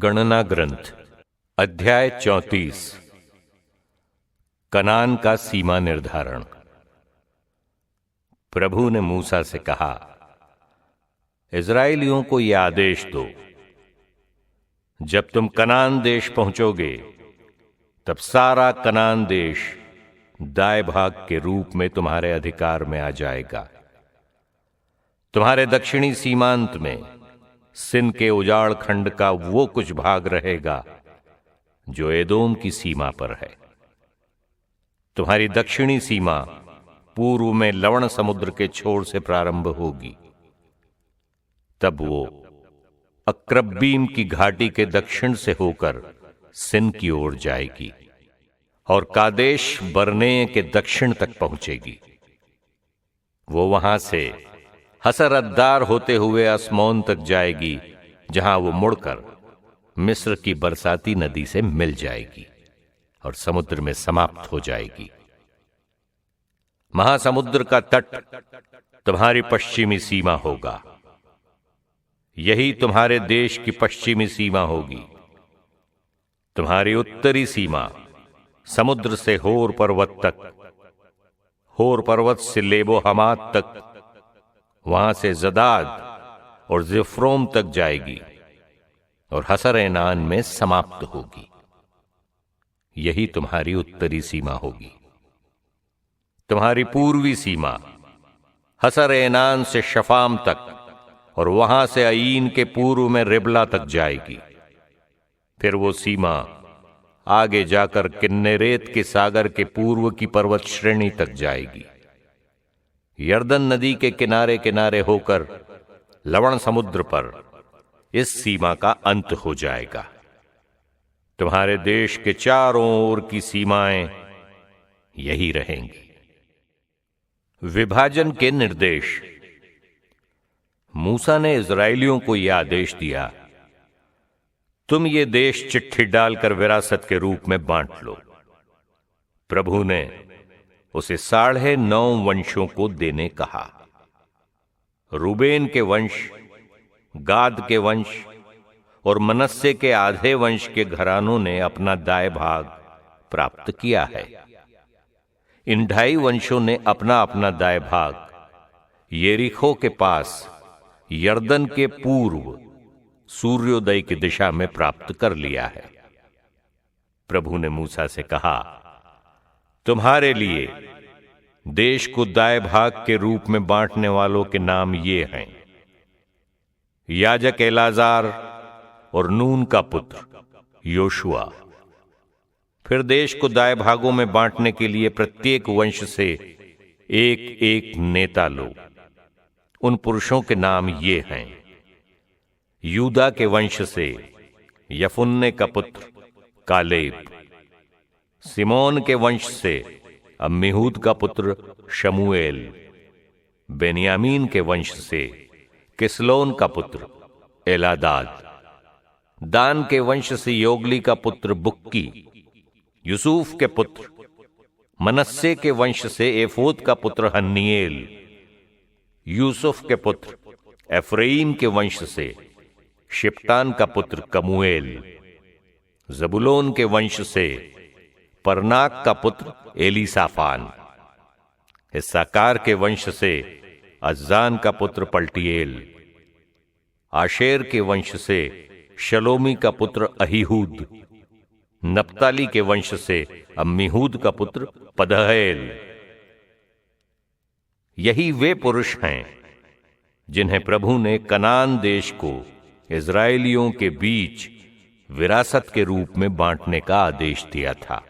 गणना ग्रंथ अध्याय 34 कनान का सीमा निर्धारण। प्रभु ने मूसा से कहा, इज़राइलियों को यह आदेश दो, जब तुम कनान देश पहुंचोगे तब सारा कनान देश दाएं भाग के रूप में तुम्हारे अधिकार में आ जाएगा। तुम्हारे दक्षिणी सीमांत में सिन के उजाड़ खंड का वो कुछ भाग रहेगा जो एदोम की सीमा पर है। तुम्हारी दक्षिणी सीमा पूर्व में लवण समुद्र के छोर से प्रारंभ होगी, तब वो अक्रब्बीम की घाटी के दक्षिण से होकर सिन की ओर जाएगी और कादेश बर्ने के दक्षिण तक पहुंचेगी। वो वहां से हसरद्दार होते हुए अस्मोन तक जाएगी, जहां वो मुड़कर मिस्र की बरसाती नदी से मिल जाएगी और समुद्र में समाप्त हो जाएगी। महासमुद्र का तट तुम्हारी पश्चिमी सीमा होगा। यही तुम्हारे देश की पश्चिमी सीमा होगी। तुम्हारी उत्तरी सीमा समुद्र से होर पर्वत तक, होर पर्वत से लेबो हमात तक, वहां से जदाद और जिफ्रोम तक जाएगी और हसर एनान में समाप्त होगी। यही तुम्हारी उत्तरी सीमा होगी। तुम्हारी पूर्वी सीमा हसर एनान से शफाम तक और वहां से अईन के पूर्व में रिबला तक जाएगी। फिर वो सीमा आगे जाकर किन्नेरेत के सागर के पूर्व की पर्वत श्रेणी तक जाएगी। यर्दन नदी के किनारे किनारे होकर लवण समुद्र पर इस सीमा का अंत हो जाएगा। तुम्हारे देश के चारों ओर की सीमाएं यही रहेंगी। विभाजन के निर्देश। मूसा ने इज़राइलियों को यह आदेश दिया, तुम ये देश चिट्ठी डालकर विरासत के रूप में बांट लो। प्रभु ने उसे 9.5 वंशों को देने कहा। रूबेन के वंश, गाद के वंश और मनस्से के आधे वंश के घरानों ने अपना दाएं भाग प्राप्त किया है। इन 2.5 वंशों ने अपना अपना दाएं भाग यरीहो के पास यर्दन के पूर्व सूर्योदय की दिशा में प्राप्त कर लिया है। प्रभु ने मूसा से कहा, तुम्हारे लिए देश को दाएं भाग के रूप में बांटने वालों के नाम ये हैं, याजक एलाजार और नून का पुत्र योशुआ। फिर देश को दाएं भागों में बांटने के लिए प्रत्येक वंश से एक एक नेता लो। उन पुरुषों के नाम ये हैं, यूदा के वंश से यफुन्ने का पुत्र कालेब, सिमोन के वंश से अम्मीहूद का पुत्र शमूएल, बेन्यामीन के वंश से किसलोन का पुत्र एलादाद, दान के वंश से योगली का पुत्र बुक्की, यूसुफ के पुत्र मनस्से के वंश से एफोद का पुत्र हन्निएल, यूसुफ के पुत्र एफ्राइम के वंश से शिप्तान का पुत्र कमूएल, जबुलोन के वंश से परनाक का पुत्र एलीसाफान, इस्साकार के वंश से अज्जान का पुत्र पलटीएल, आशेर के वंश से शलोमी का पुत्र अहीहूद, नप्ताली के वंश से अम्मीहूद का पुत्र पदहएल। यही वे पुरुष हैं जिन्हें प्रभु ने कनान देश को इज़राइलियों के बीच विरासत के रूप में बांटने का आदेश दिया था।